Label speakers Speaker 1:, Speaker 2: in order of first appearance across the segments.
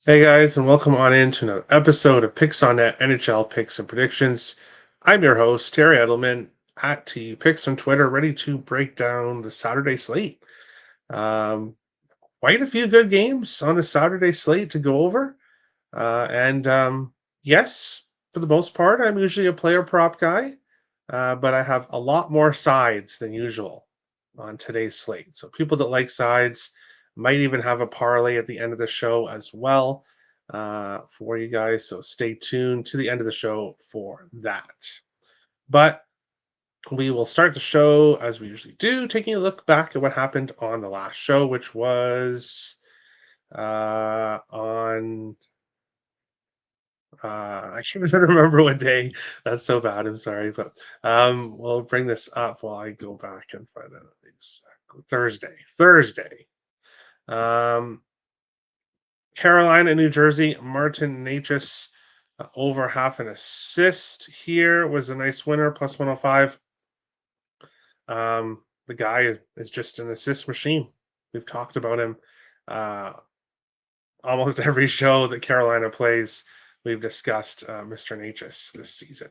Speaker 1: Hey guys, and welcome on in to another episode of Picks on Net NHL Picks and Predictions. I'm your host, Terry Edelman, at T Picks on Twitter, ready to break down the Saturday slate. Um, Quite a few good games on the Saturday slate to go over. And yes, for the most part, I'm usually a player prop guy, but I have a lot more sides than usual on today's slate. So people that like sides might even have a parlay at the end of the show as well for you guys. So stay tuned to the end of the show for that. But we will start the show as we usually do, taking a look back at what happened on the last show, which was on I can't even remember what day. That's so bad. I'm sorry, but we'll bring this up while I go back and find out exactly. Thursday. Um, Carolina, New Jersey. Martin Necas over half an assist here was a nice winner, plus 105. The guy is just an assist machine. We've talked about him uh, almost every show that Carolina plays. We've discussed Mr. Necas this season.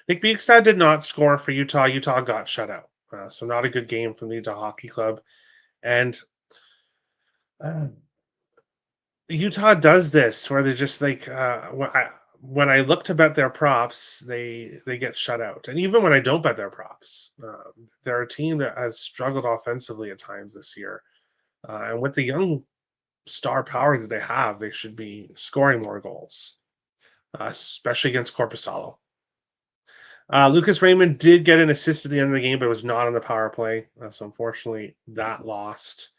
Speaker 1: Nick Bjugstad did not score for Utah. Utah got shut out. So not a good game from the Utah Hockey Club. And uh, Utah does this where they're just like when I look to bet their props, they get shut out. And even when I don't bet their props, they're a team that has struggled offensively at times this year. And with the young star power that they have, they should be scoring more goals, especially against Corpusalo. Lucas Raymond did get an assist at the end of the game, but it was not on the power play. So unfortunately, that lost.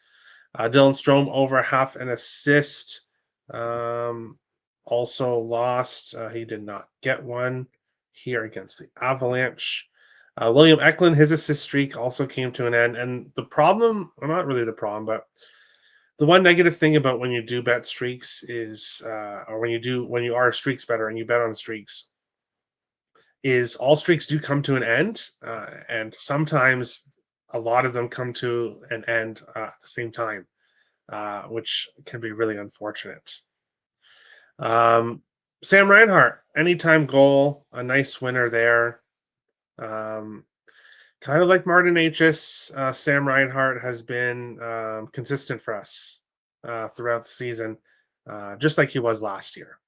Speaker 1: Dylan Strome over half an assist. Also lost. He did not get one here against the Avalanche. William Eklund, his assist streak also came to an end. And the problem, well, not really the problem, but the one negative thing about when you do bet streaks is, or when you are a streaks better and you bet on streaks, is all streaks do come to an end, and sometimes a lot of them come to an end at the same time, which can be really unfortunate. Um, Sam Reinhart, anytime goal, a nice winner there. Um, Kind of like Martin Necas, Sam Reinhart has been consistent for us throughout the season, just like he was last year.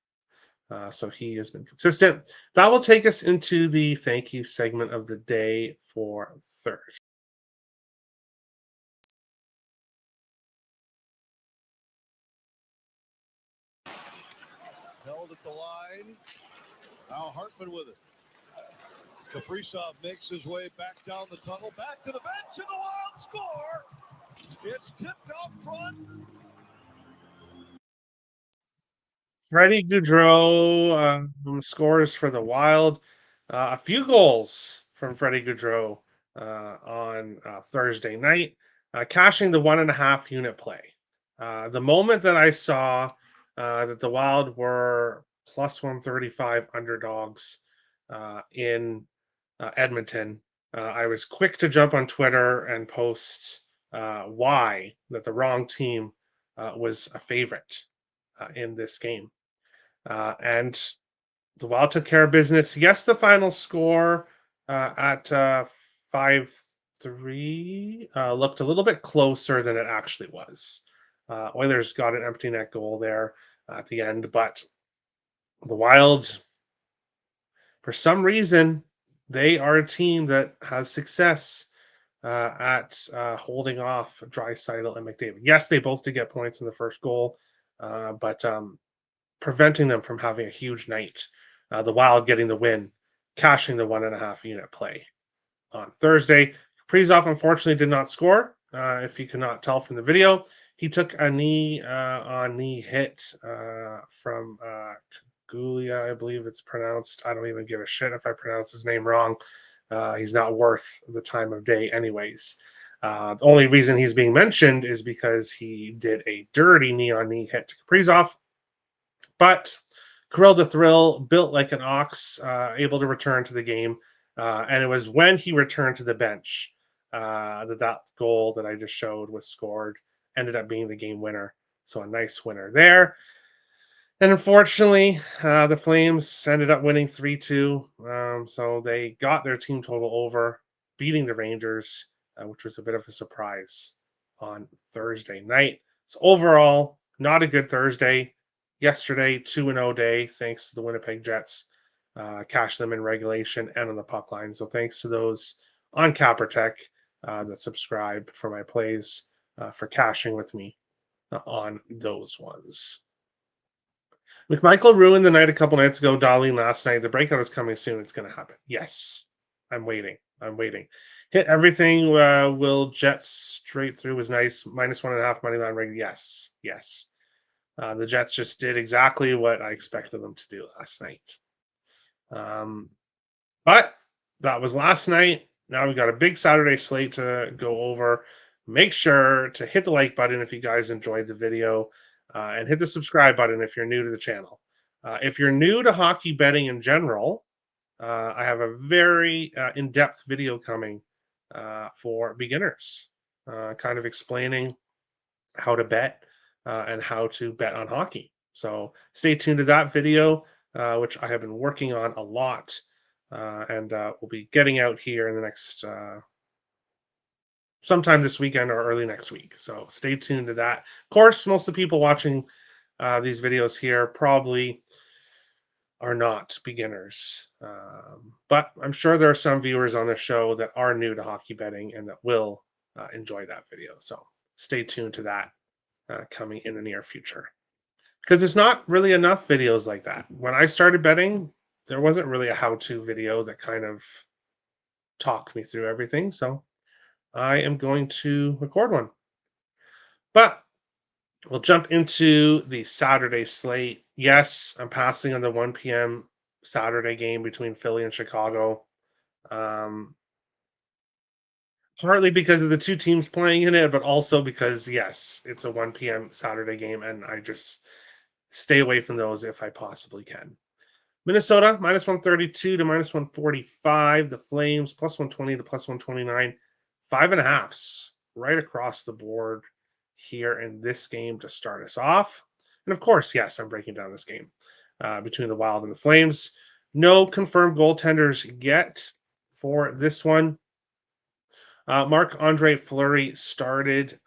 Speaker 1: So he has been consistent. That will take us into the thank you segment of the day for Thursday.
Speaker 2: Held at the line. Now Hartman with it. Kaprizov makes his way back down the tunnel, back to the bench, and the Wild score. It's tipped out front.
Speaker 1: Freddie Gaudreau scores for the Wild. A few goals from Freddie Gaudreau on Thursday night, cashing the 1.5 unit play. The moment that I saw that the Wild were plus 135 underdogs in Edmonton, I was quick to jump on Twitter and post why that the wrong team was a favorite in this game. And the Wild took care of business. Yes, the final score at 5-3 looked a little bit closer than it actually was. Oilers got an empty net goal there at the end, but the Wild, for some reason, they are a team that has success at holding off Draisaitl and McDavid. Yes, they both did get points in the first goal, but preventing them from having a huge night. The Wild getting the win, cashing the 1.5 unit play on Thursday. Kaprizov unfortunately did not score. If you could not tell from the video, he took a knee on knee hit from Gulia, I believe it's pronounced. I don't even give a shit if I pronounce his name wrong. He's not worth the time of day, anyways. The only reason he's being mentioned is because he did a dirty knee on knee hit to Kaprizov. But Kirill the Thrill, built like an ox, able to return to the game. And it was when he returned to the bench that goal that I just showed was scored, ended up being the game winner. So a nice winner there. And unfortunately, the Flames ended up winning 3-2. So they got their team total over, beating the Rangers, which was a bit of a surprise on Thursday night. So overall, not a good Thursday. Yesterday, 2-0 day, thanks to the Winnipeg Jets. Cashed them in regulation and on the puck line. So thanks to those on Capper Tech that subscribe for my plays for cashing with me on those ones. McMichael ruined the night a couple nights ago. Darlene last night. The breakout is coming soon. It's going to happen. Yes, I'm waiting. I'm waiting. Hit everything. Will Jets straight through was nice. -1.5 money line ring. Yes, yes. The Jets just did exactly what I expected them to do last night. But that was last night. Now we got a big Saturday slate to go over. Make sure to hit the like button if you guys enjoyed the video, and hit the subscribe button if you're new to the channel. If you're new to hockey betting in general, I have a very in-depth video coming for beginners, kind of explaining how to bet and how to bet on hockey. So stay tuned to that video, which I have been working on a lot, and we'll be getting out here in the next sometime this weekend or early next week. So stay tuned to that. Of course, most of the people watching these videos here probably are not beginners, but I'm sure there are some viewers on the show that are new to hockey betting and that will enjoy that video. So stay tuned to that coming in the near future, because there's not really enough videos like that. When I started betting, there wasn't really a how-to video that kind of talked me through everything. So I am going to record one. But we'll jump into the Saturday slate. Yes, I'm passing on the 1 p.m. Saturday game between Philly and Chicago. Partly because of the two teams playing in it, but also because, yes, it's a 1 p.m. Saturday game, and I just stay away from those if I possibly can. Minnesota, -132 to -145. The Flames, +120 to +129. 5.5s right across the board here in this game to start us off. And of course, yes, I'm breaking down this game between the Wild and the Flames. No confirmed goaltenders yet for this one. Marc-Andre Fleury started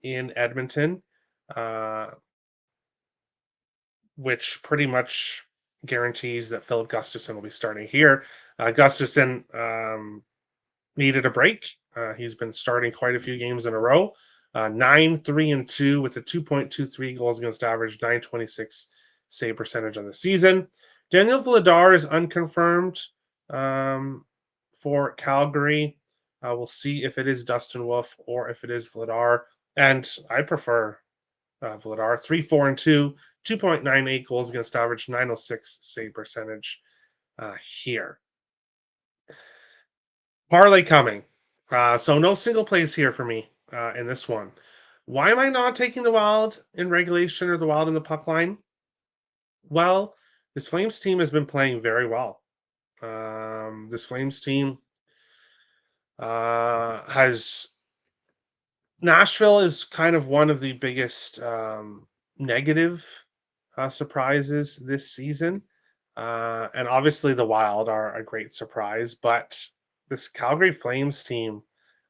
Speaker 1: in Edmonton, uh, which pretty much guarantees that Philip Gustafsson will be starting here. Gustafsson needed a break. He's been starting quite a few games in a row. 9-3-2 with a 2.23 goals against average, 926 save percentage on the season. Daniel Vladar is unconfirmed for Calgary. We'll see if it is Dustin Wolf or if it is Vladar. And I prefer Vladar. 3-4-2, 2.98 goals against average, 906 save percentage here. Parlay coming. So no single plays here for me in this one. Why am I not taking the Wild in regulation or the Wild in the puck line? Well, this Flames team has been playing very well. This Flames team has Nashville is kind of one of the biggest negative surprises this season. And obviously the Wild are a great surprise, but this Calgary Flames team,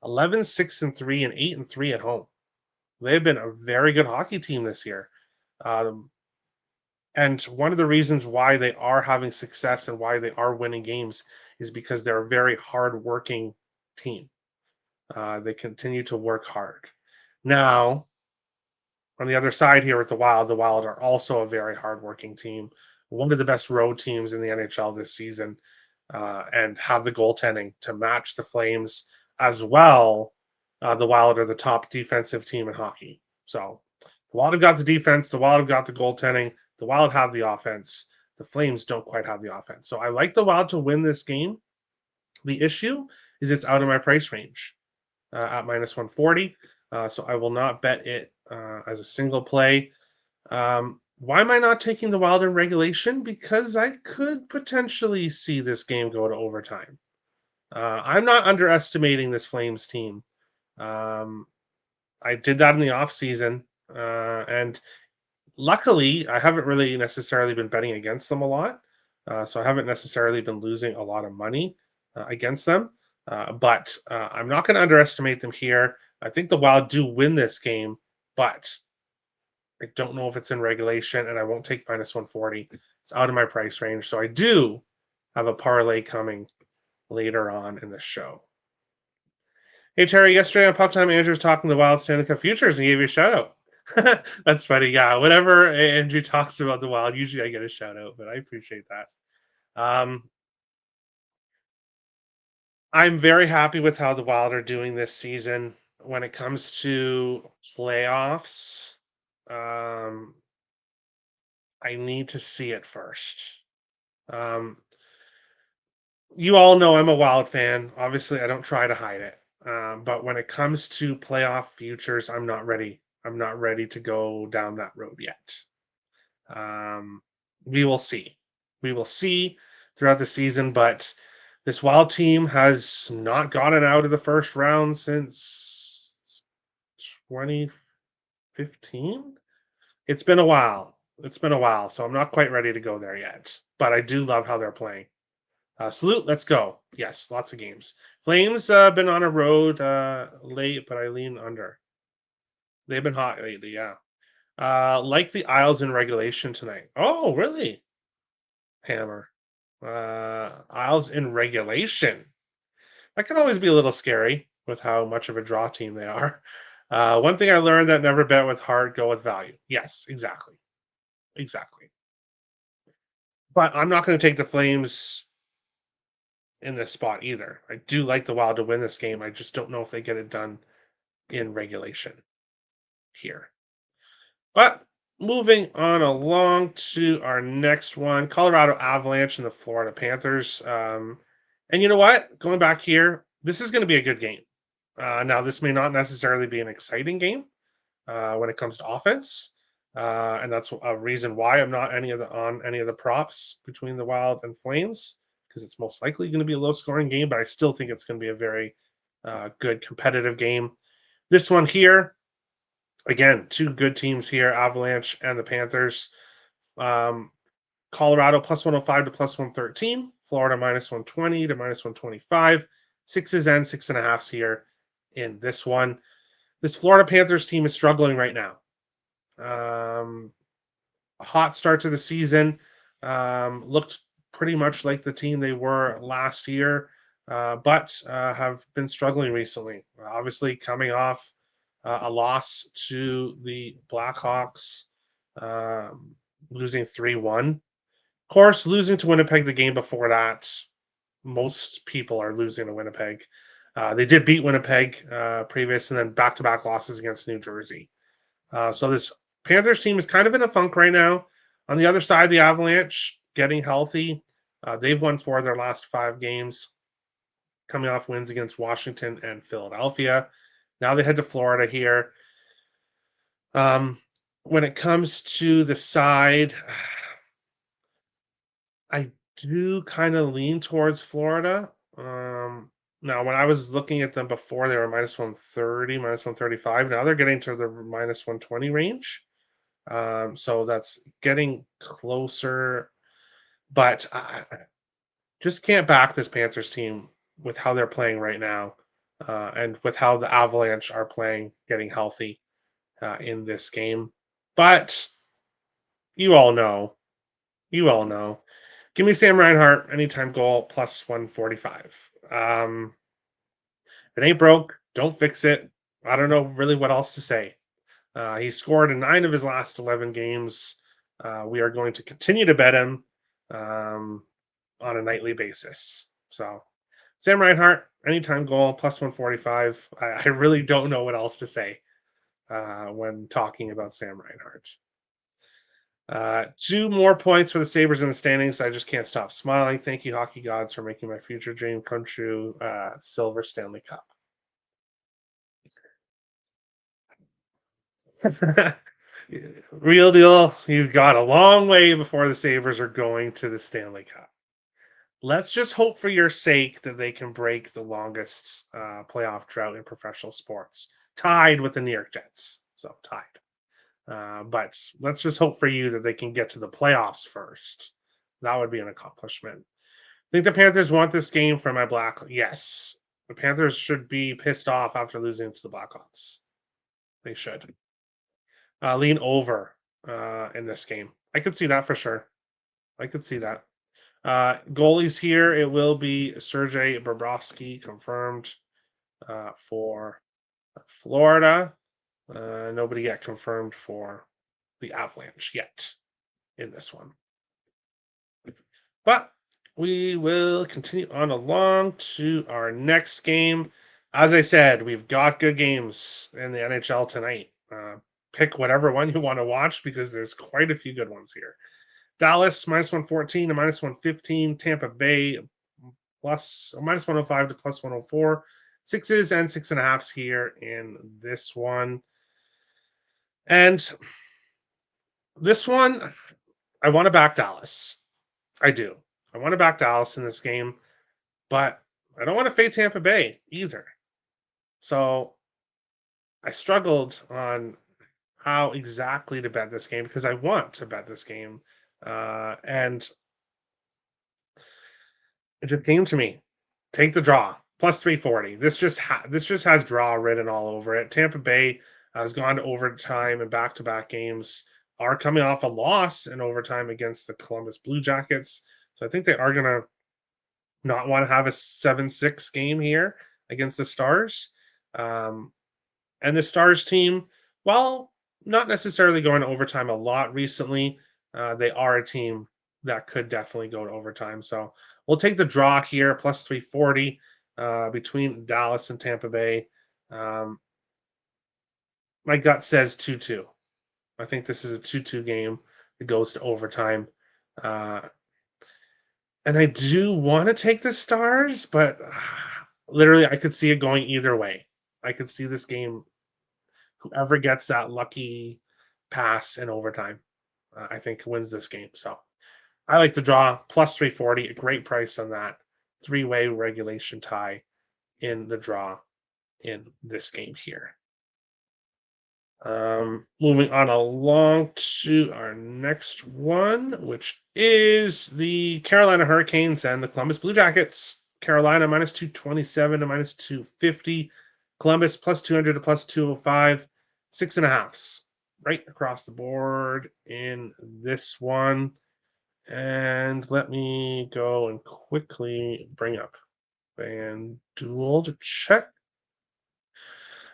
Speaker 1: 11-6-3 and 8-3 at home. They've been a very good hockey team this year. And one of the reasons why they are having success and why they are winning games is because they're a very hard-working team. They continue to work hard. Now, on the other side here with the Wild are also a very hardworking team, one of the best road teams in the NHL this season, and have the goaltending to match the Flames as well. The Wild are the top defensive team in hockey. So the Wild have got the defense, the Wild have got the goaltending, the Wild have the offense. The Flames don't quite have the offense. So I like the Wild to win this game. The issue is it's out of my price range at -140. So I will not bet it as a single play. Why am I not taking the Wild in regulation? Because I could potentially see this game go to overtime. I'm not underestimating this Flames team. I did that in the offseason, and Luckily, I haven't really necessarily been betting against them a lot. So I haven't necessarily been losing a lot of money against them. But I'm not going to underestimate them here. I think the Wild do win this game, but I don't know if it's in regulation, and I won't take minus 140. It's out of my price range. So I do have a parlay coming later on in the show. Hey, Terry, yesterday on Puck Time, Andrew was talking the Wild Stanley Cup futures and gave you a shout out. That's funny. Yeah, whenever Andrew talks about the Wild, usually I get a shout out, but I appreciate that. I'm very happy with how the Wild are doing this season. When it comes to playoffs, um, I need to see it first. Um, you all know I'm a Wild fan. Obviously, I don't try to hide it. But when it comes to playoff futures, I'm not ready. I'm not ready to go down that road yet. Um, we will see. We will see throughout the season, but this Wild team has not gotten out of the first round since 2015. It's been a while. It's been a while, so I'm not quite ready to go there yet. But I do love how they're playing. Salute, let's go. Yes, lots of games. Flames been on a road late, but I lean under. They've been hot lately, yeah. Like the Isles in regulation tonight. Oh, really? Hammer. Isles in regulation. That can always be a little scary with how much of a draw team they are. One thing I learned that never bet with heart, go with value. Yes, exactly. Exactly. But I'm not going to take the Flames in this spot either. I do like the Wild to win this game. I just don't know if they get it done in regulation here. But moving on along to our next one, Colorado Avalanche and the Florida Panthers. And you know what? Going back here, this is going to be a good game. Now, this may not necessarily be an exciting game when it comes to offense, and that's a reason why I'm not on any of the props between the Wild and Flames, because it's most likely going to be a low-scoring game. But I still think it's going to be a very good competitive game. This one here, again, two good teams here, Avalanche and the Panthers. Um, Colorado plus 105 to plus 113. Florida minus 120 to minus 125. Sixes and 6.5s here in this one. This Florida Panthers team is struggling right now. A hot start to the season. Looked pretty much like the team they were last year, but have been struggling recently. Obviously, coming off a loss to the Blackhawks, losing 3-1. Of course, losing to Winnipeg the game before that, most people are losing to Winnipeg. They did beat Winnipeg previous, and then back-to-back losses against New Jersey. So this Panthers team is kind of in a funk right now. On the other side, the Avalanche getting healthy. They've won 4 of their last 5 games, coming off wins against Washington and Philadelphia. Now they head to Florida here. When it comes to the side, I do kind of lean towards Florida. Now, when I was looking at them before, they were minus 130, minus 135. Now they're getting to the minus 120 range. So that's getting closer, but I just can't back this Panthers team with how they're playing right now, and with how the Avalanche are playing, getting healthy in this game. But you all know, you all know. Give me Sam Reinhart anytime goal plus 145. If it ain't broke, don't fix it. I don't know really what else to say. He scored in 9 of his last 11 games. We are going to continue to bet him on a nightly basis. So, Sam Reinhart, anytime goal, plus 145. I really don't know what else to say when talking about Sam Reinhart. 2 more points for the Sabres in the standings. I just can't stop smiling. Thank you, hockey gods, for making my future dream come true. Silver Stanley Cup. Real deal. You've got a long way before the Sabres are going to the Stanley Cup. Let's just hope for your sake that they can break the longest playoff drought in professional sports, tied with the New York Jets. So tied. But let's just hope for you that they can get to the playoffs first. That would be an accomplishment. Think the Panthers want this game for my Black? Yes. The Panthers should be pissed off after losing to the Blackhawks. They should. Lean over in this game. I could see that for sure. I could see that. Goalies here, it will be Sergei Bobrovsky confirmed for Florida. Nobody yet confirmed for the Avalanche yet in this one. But we will continue on along to our next game. As I said, we've got good games in the NHL tonight. Pick whatever one you want to watch because there's quite a few good ones here. Dallas minus 114 to minus 115. Tampa Bay plus minus 105 to plus 104. Sixes and 6.5s here in this one. And this one, I want to back Dallas. I do. I want to back Dallas in this game, but I don't want to fade Tampa Bay either. So I struggled on how exactly to bet this game because I want to bet this game. And it just came to me. Take the draw. Plus 340. This just has draw written all over it. Tampa Bay has gone to overtime in back-to-back games, are coming off a loss in overtime against the Columbus Blue Jackets. So I think they are going to not want to have a 7-6 game here against the Stars. And the Stars team, while not necessarily going to overtime a lot recently, they are a team that could definitely go to overtime. So we'll take the draw here, plus 340 between Dallas and Tampa Bay. My gut says 2-2. I think this is a 2-2 game. It goes to overtime. And I do want to take the Stars, but literally I could see it going either way. I could see this game, whoever gets that lucky pass in overtime, I think wins this game. So I like the draw, plus 340, a great price on that. Three-way regulation tie in the draw in this game here. Moving on along to our next one, which is the Carolina Hurricanes and the Columbus Blue Jackets. Carolina minus 227 to minus 250. Columbus plus 200 to plus 205. 6.5s right across the board in this one. And let me go and quickly bring up FanDuel to check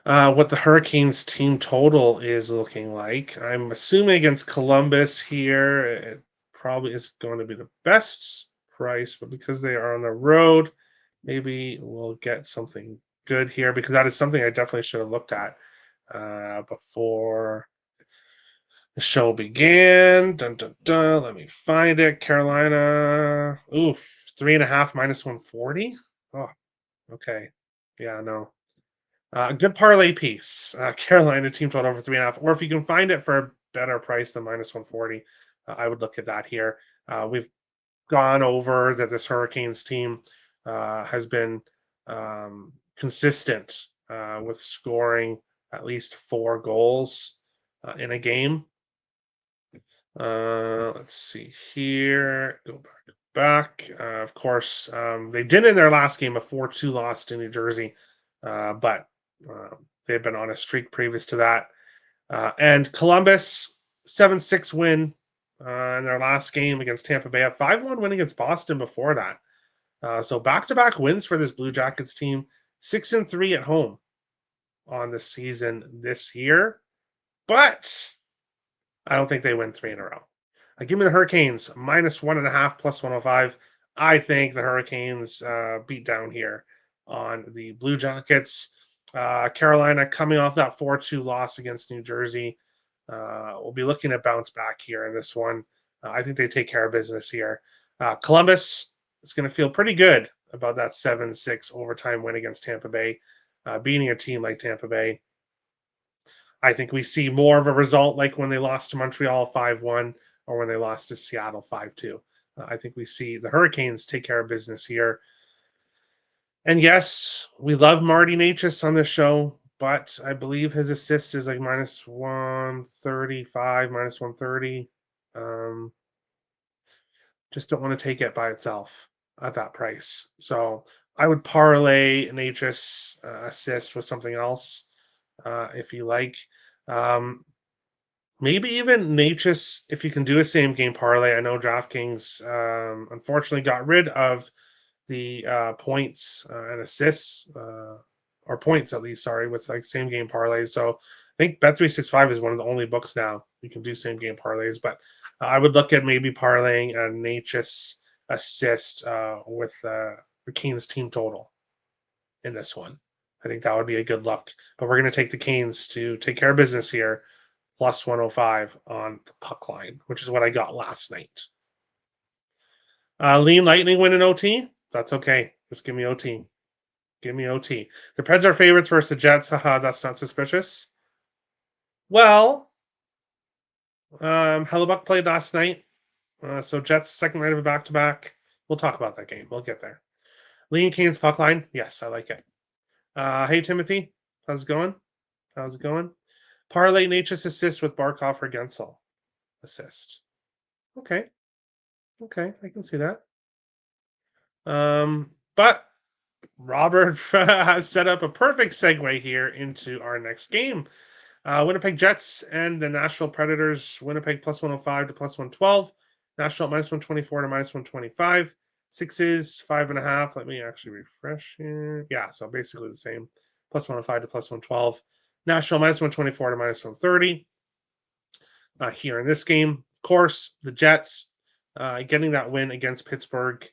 Speaker 1: what the Hurricanes team total is looking like. I'm assuming against Columbus here, it probably is going to be the best price, but because they are on the road, maybe we'll get something good here because that is something I definitely should have looked at before the show began. Dun, dun, dun. Let me find it. Carolina. Oof. 3.5 minus 140. Oh, okay. Yeah, no. Good parlay piece. Carolina team total over 3.5. Or if you can find it for a better price than minus 140, I would look at that here. We've gone over that this Hurricanes team has been consistent with scoring at least 4 goals in a game. Let's see here. Go back. Of course, they did in their last game a 4-2 loss to New Jersey, but they've been on a streak previous to that. And Columbus, 7-6 win in their last game against Tampa Bay. A 5-1 win against Boston before that. So back-to-back wins for this Blue Jackets team. 6-3 at home on the season this year. But I don't think they win 3 in a row. Give me the Hurricanes, minus 1.5, plus 105. I think the Hurricanes beat down here on the Blue Jackets. Carolina coming off that 4-2 loss against New Jersey. We'll be looking to bounce back here in this one. I think they take care of business here. Columbus is going to feel pretty good about that 7-6 overtime win against Tampa Bay, beating a team like Tampa Bay. I think we see more of a result like when they lost to Montreal 5-1 or when they lost to Seattle 5-2. I think we see the Hurricanes take care of business here. And yes, we love Marty Necas on this show, but I believe his assist is like minus 135, minus 130. Just don't want to take it by itself at that price. So I would parlay an HS assist with something else if you like. Um, Maybe even Natchez, if you can do a same game parlay. I know DraftKings unfortunately got rid of the points and assists, or points at least, sorry, with like same game parlays. So I think Bet365 is one of the only books now you can do same game parlays. But I would look at maybe parlaying a Natchez assist with the Canes team total in this one. I think that would be a good look. But we're going to take the Canes to take care of business here plus 105 on the puck line, which is what I got last night. Lean Lightning win in OT. That's okay. Just give me OT. Give me OT. The Preds are favorites versus the Jets. Haha, that's not suspicious. Well, Hellebuck played last night. So Jets second night of a back-to-back. We'll talk about that game. We'll get there. Lean Canes puck line. Yes, I like it. Hey, Timothy. How's it going? How's it going? Parlay Natchez assist with Barkov or Gensel. Assist. Okay. Okay, I can see that. But Robert has set up a perfect segue here into our next game. Winnipeg Jets and the Nashville Predators. Winnipeg plus 105 to plus 112. Nashville minus 124 to minus 125. Sixes, 5.5. Let me actually refresh here. Yeah, so basically the same. Plus 105 to plus 112. Nashville minus 124 to minus 130. Here in this game, of course, the Jets getting that win against Pittsburgh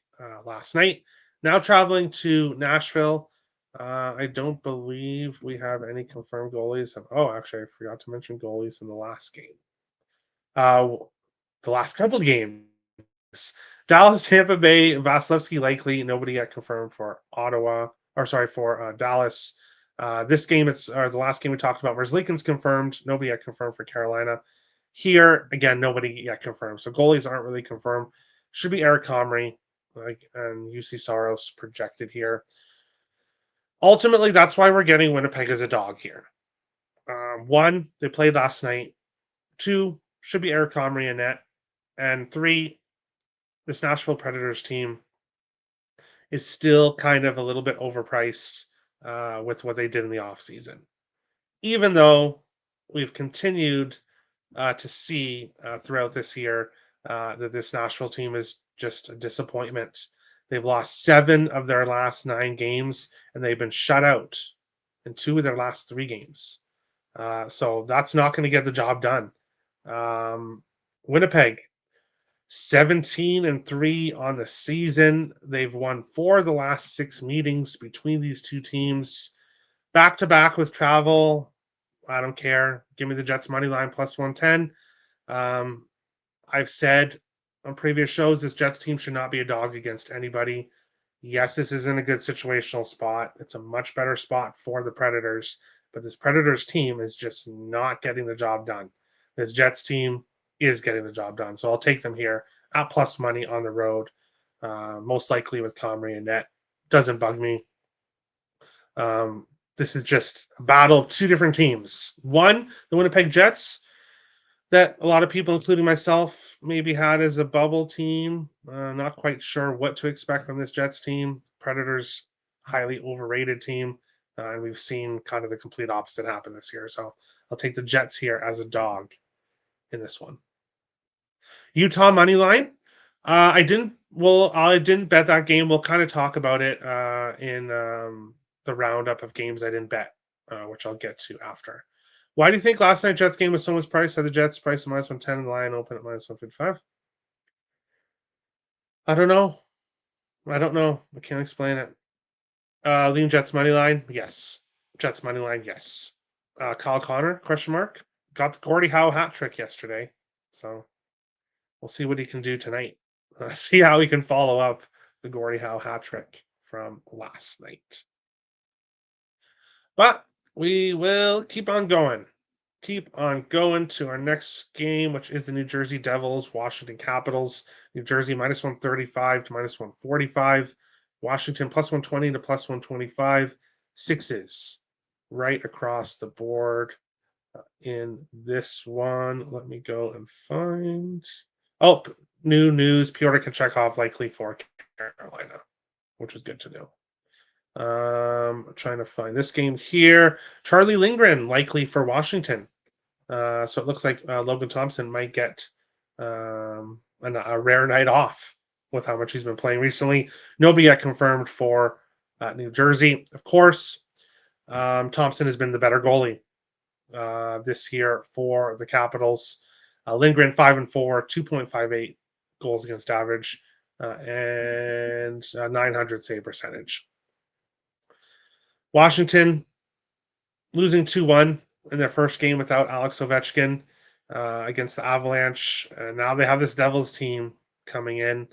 Speaker 1: last night. Now traveling to Nashville. I don't believe we have any confirmed goalies. Oh, actually, I forgot to mention goalies in the last game. The last couple of games. Dallas, Tampa Bay, Vasilevsky likely. Nobody yet confirmed for Ottawa. Or sorry, for Dallas. This game, it's the last game we talked about. Merzlikins confirmed. Nobody yet confirmed for Carolina. Here, again, nobody yet confirmed. So goalies aren't really confirmed. Should be Eric Comrie, and UC Saros projected here. Ultimately, that's why we're getting Winnipeg as a dog here. One, they played last night. Two, should be Eric Comrie in net. And three, this Nashville Predators team is still kind of a little bit overpriced with what they did in the offseason. Even though we've continued to see throughout this year that this Nashville team is just a disappointment. They've lost 7 of their last 9 games, and they've been shut out in 2 of their last 3 games. So that's not going to get the job done. Winnipeg, 17-3 on the season. They've won 4 of the last 6 meetings between these two teams. Back-to-back with travel. I don't care. Give me the Jets money line plus 110. I've said on previous shows this Jets team should not be a dog against anybody. Yes, this isn't a good situational spot. It's a much better spot for the Predators, but this Predators team is just not getting the job done. This Jets team is getting the job done. So I'll take them here at plus money on the road, most likely with Comrie and net. Doesn't bug me. This is just a battle of 2 different teams. One, the Winnipeg Jets, that a lot of people, including myself, maybe had as a bubble team. Not quite sure what to expect from this Jets team. Predators, highly overrated team. And we've seen kind of the complete opposite happen this year. So I'll take the Jets here as a dog in this one. Utah money line. I didn't bet that game. We'll kind of talk about it in the roundup of games I didn't bet, which I'll get to after. Why do you think last night's Jets game was so much priced? Had the Jets priced at minus 110 and the line open at minus 155? I don't know. I can't explain it. Lean Jets money line? Yes. Jets money line? Yes. Kyle Connor? Question mark. Got the Gordie Howe hat trick yesterday. So we'll see what he can do tonight. See how he can follow up the Gordie Howe hat trick from last night. But we will keep on going. Keep on going to our next game, which is the New Jersey Devils, Washington Capitals. New Jersey minus 135 to minus 145. Washington plus 120 to plus 125. Sixes. right across the board in this one. Let me go and find. Oh, new news: Pyotr Kochetkov likely for Carolina, which is good to know. I'm trying to find this game here. Charlie Lindgren likely for Washington. So it looks like Logan Thompson might get a rare night off with how much he's been playing recently. Nobody yet confirmed for New Jersey. Of course, Thompson has been the better goalie this year for the Capitals. Lindgren 5-4, 2.58 goals against average, and 900 save percentage. Washington losing 2-1 in their first game without Alex Ovechkin against the Avalanche. Now they have this Devils team coming in,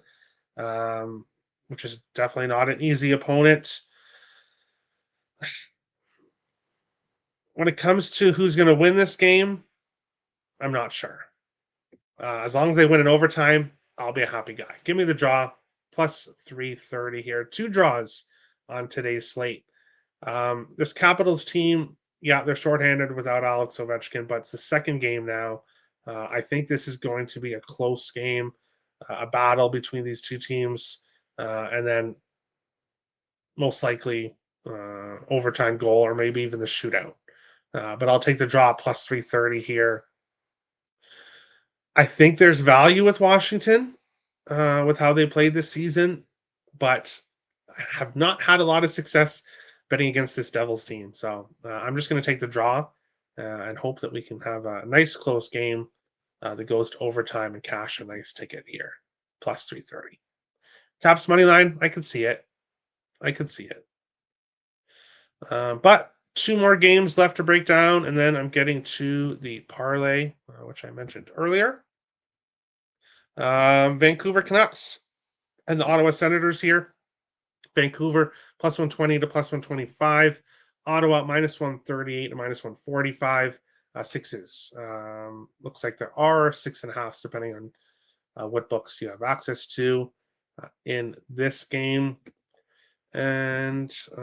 Speaker 1: which is definitely not an easy opponent. When it comes to who's going to win this game, I'm not sure. As long as they win in overtime, I'll be a happy guy. Give me the draw, plus 330 here. 2 draws on today's slate. This Capitals team, yeah, they're shorthanded without Alex Ovechkin, but it's the second game now. I think this is going to be a close game, a battle between these two teams, and then most likely overtime goal or maybe even the shootout. But I'll take the draw plus 330 here. I think there's value with Washington with how they played this season, but I have not had a lot of success betting against this Devils team. So I'm just going to take the draw and hope that we can have a nice close game that goes to overtime and cash a nice ticket here. Plus 330. Caps money line, I could see it. I could see it. But 2 more games left to break down, and then I'm getting to the parlay, which I mentioned earlier. Vancouver Canucks and the Ottawa Senators here. Vancouver plus 120 to plus 125. Ottawa minus 138 to minus 145. Sixes. Looks like there are 6.5s depending on what books you have access to in this game. And I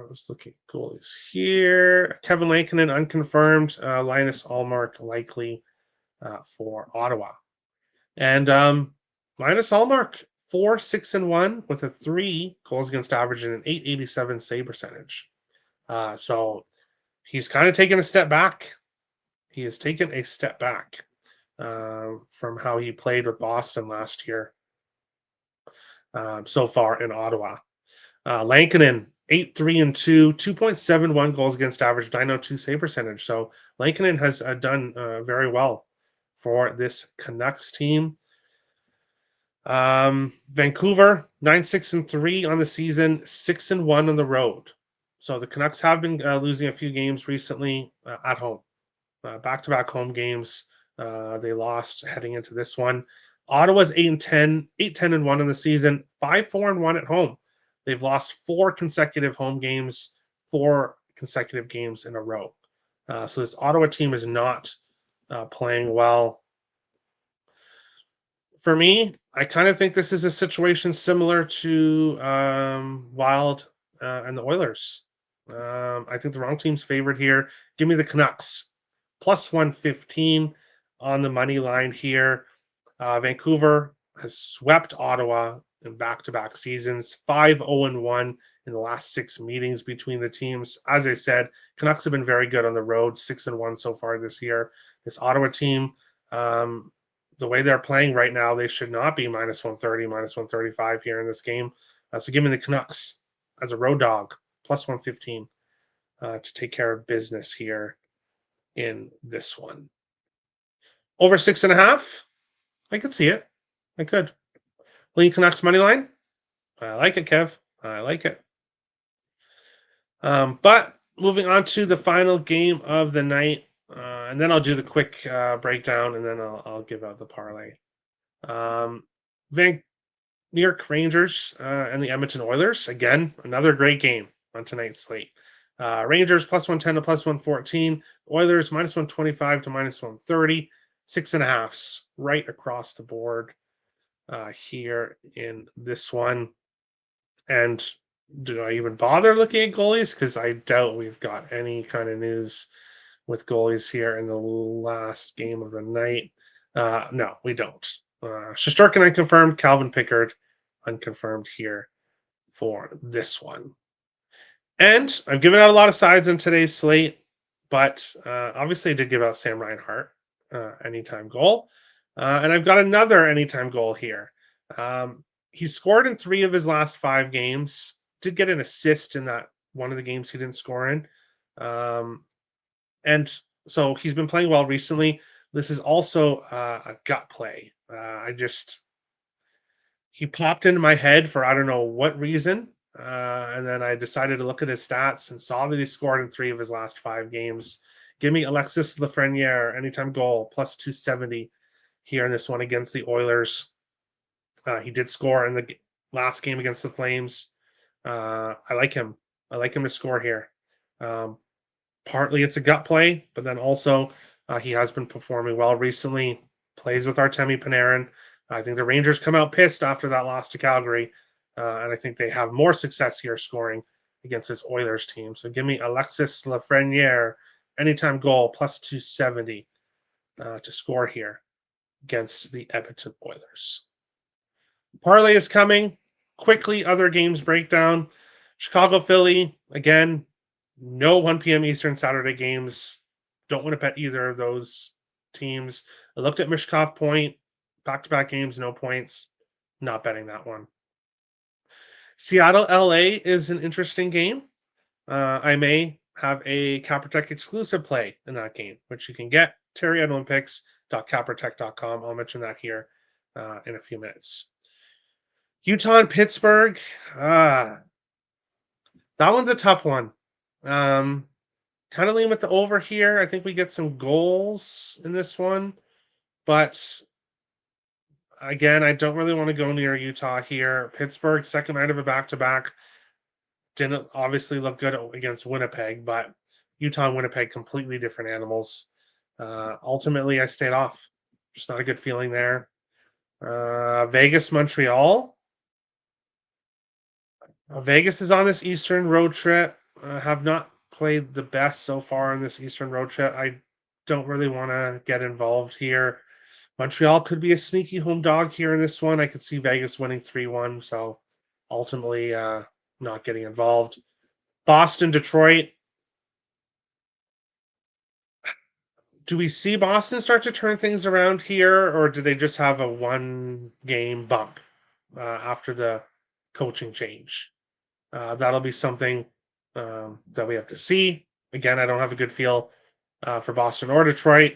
Speaker 1: was looking at goalies here. Kevin Lankinen unconfirmed. Linus Allmark likely for Ottawa. And Linus Allmark 4-6-1 with a 3 goals against average and an 887 save percentage. So he's kind of taken a step back. He has taken a step back from how he played with Boston last year so far in Ottawa. Lankinen 8-3-2, 2.71 goals against average, 902 save percentage. So Lankinen has done very well for this Canucks team. Vancouver 9-6-3 on the season, 6-1 on the road. So the Canucks have been losing a few games recently at home, back-to-back home games. They lost heading into this one. Ottawa's 8-10, 8-10-1 in the season, 5-4-1 at home. They've lost 4 consecutive home games, 4 consecutive games in a row. So this Ottawa team is not playing well. For me, I kind of think this is a situation similar to Wild and the Oilers. I think the wrong team's favored here. Give me the Canucks. Plus 115 on the money line here. Vancouver has swept Ottawa in back-to-back seasons, 5-0-1 in the last 6 meetings between the teams. As I said, Canucks have been very good on the road, 6-1 so far this year. This Ottawa team, the way they're playing right now, they should not be minus 130, minus 135 here in this game. So give me the Canucks as a road dog, plus 115 to take care of business here in this one. Over 6.5, I could see it. I could. Lean Canucks money line. I like it, Kev. I like it. But moving on to the final game of the night, and then I'll do the quick breakdown, and then I'll give out the parlay. New York Rangers and the Edmonton Oilers. Again, another great game on tonight's slate. Rangers plus 110 to plus 114. Oilers minus 125 to minus 130. 6.5s right across the board here in this one. And do I even bother looking at goalies? Because I doubt we've got any kind of news with goalies here in the last game of the night. No, we don't. Shesterkin unconfirmed, Calvin Pickard unconfirmed here for this one. And I've given out a lot of sides in today's slate, but obviously I did give out Sam Reinhart anytime goal. And I've got another anytime goal here. He scored in 3 of his last 5 games. Did get an assist in that one of the games he didn't score in. And so he's been playing well recently. This is also a gut play. He popped into my head for I don't know what reason. And then I decided to look at his stats and saw that he scored in 3 of his last 5 games. Give me Alexis Lafreniere, anytime goal, plus 270 here in this one against the Oilers. He did score in the last game against the Flames. I like him. I like him to score here. Partly it's a gut play, but then also he has been performing well recently. Plays with Artemi Panarin. I think the Rangers come out pissed after that loss to Calgary, and I think they have more success here scoring against this Oilers team. So give me Alexis Lafreniere, anytime goal, plus 270 to score here against the Edmonton Oilers. Parlay is coming. Quickly, other games breakdown. Chicago, Philly, again, no 1 p.m. Eastern Saturday games. Don't want to bet either of those teams. I looked at Mishkov Point, back-to-back games, no points. Not betting that one. Seattle, LA is an interesting game. I may have a Caprotech exclusive play in that game, which you can get. TerryEdwinPicks.caprotech.com. I'll mention that here in a few minutes. Utah and Pittsburgh. That one's a tough one. Kind of lean with the over here. I think we get some goals in this one. But again, I don't really want to go near Utah here. Pittsburgh, second night of a back-to-back. Didn't obviously look good against Winnipeg, but Utah and Winnipeg, completely different animals. Ultimately, I stayed off. Just not a good feeling there. Vegas, Montreal. Vegas is on this Eastern road trip. Have not played the best so far on this Eastern road trip. I don't really want to get involved here. Montreal could be a sneaky home dog here in this one. I could see Vegas winning 3-1, so ultimately not getting involved. Boston, Detroit. Do we see Boston start to turn things around here, or do they just have a 1-game bump after the coaching change? That'll be something that we have to see. Again, I don't have a good feel for Boston or Detroit.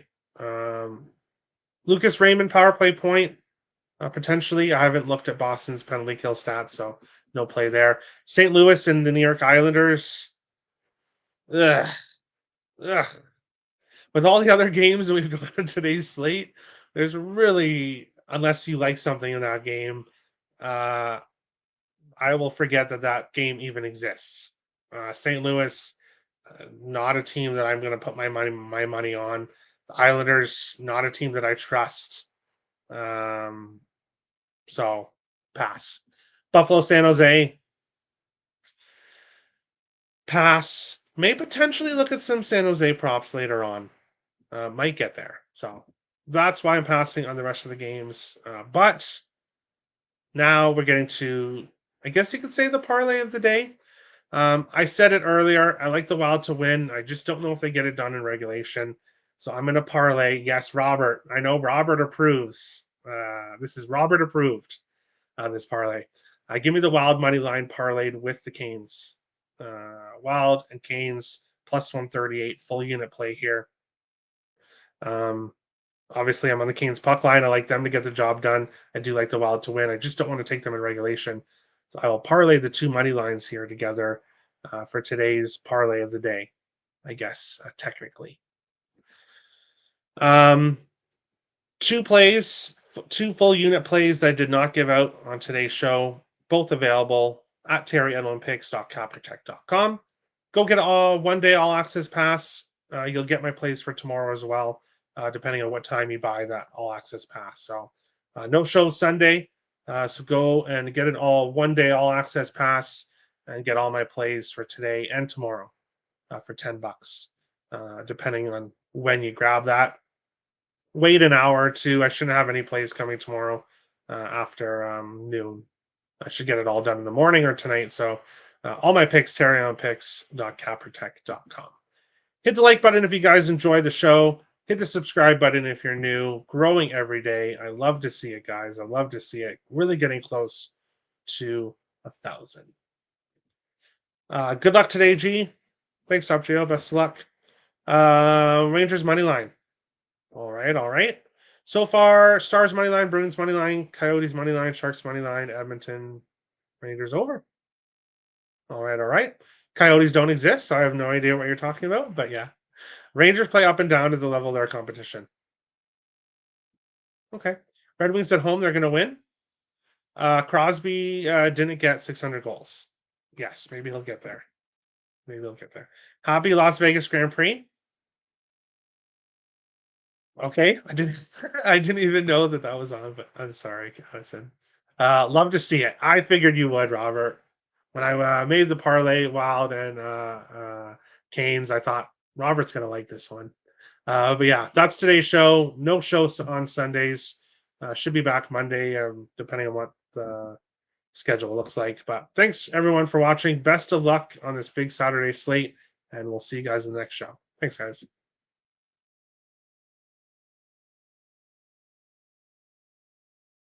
Speaker 1: Lucas Raymond, power play point, potentially. I haven't looked at Boston's penalty kill stats, so no play there. St. Louis and the New York Islanders. Ugh. With all the other games that we've got on today's slate, there's really, unless you like something in that game, I will forget that game even exists. St. Louis, not a team that I'm going to put my money on. The Islanders, not a team that I trust. So pass. Buffalo, San Jose, pass. May potentially look at some San Jose props later on. Might get there. So that's why I'm passing on the rest of the games. But now we're getting to, I guess you could say, the parlay of the day. I said it earlier. I like the Wild to win. I just don't know if they get it done in regulation. So I'm going to parlay. Yes, Robert. I know Robert approves. This is Robert approved, this parlay. Give me the Wild money line parlayed with the Canes. Wild and Canes plus 138, full unit play here. Obviously, I'm on the Canes puck line. I like them to get the job done. I do like the Wild to win. I just don't want to take them in regulation. So I will parlay the 2 money lines here together for today's parlay of the day, I guess, technically. 2 plays, 2 full unit plays that I did not give out on today's show, both available at TerryEdwinPicks.caprotech.com. Go get a 1-day all access pass. You'll get my plays for tomorrow as well, depending on what time you buy that all access pass. So no show Sunday. So go and get an 1-day all access pass. and get all my plays for today and tomorrow for $10, depending on when you grab that. Wait an hour or two. I shouldn't have any plays coming tomorrow after noon. I should get it all done in the morning or tonight. So all my picks, terryonpicks.capprotect.com. Hit the like button if you guys enjoy the show. Hit the subscribe button if you're new. Growing every day. I love to see it, guys. I love to see it. Really getting close to 1,000. Good luck today, G. Thanks, Top Geo. Best of luck. Rangers money line. All right. So far, Stars money line, Bruins money line, Coyotes money line, Sharks money line, Edmonton, Rangers over. All right. Coyotes don't exist, so I have no idea what you're talking about. But yeah, Rangers play up and down to the level of their competition. Okay. Red Wings at home, they're going to win. Crosby didn't get 600 goals. Yes, maybe he'll get there. Happy Las Vegas Grand Prix. Okay, I didn't even know that was on, but I'm sorry, Allison. Love to see it. I figured you would, Robert. When I made the parlay Wild and Canes, I thought Robert's gonna like this one. But yeah, that's today's show. No shows on Sundays. Should be back Monday, depending on what the schedule looks like. But thanks everyone for watching. Best of luck on this big Saturday slate, and we'll see you guys in the next show. Thanks, guys.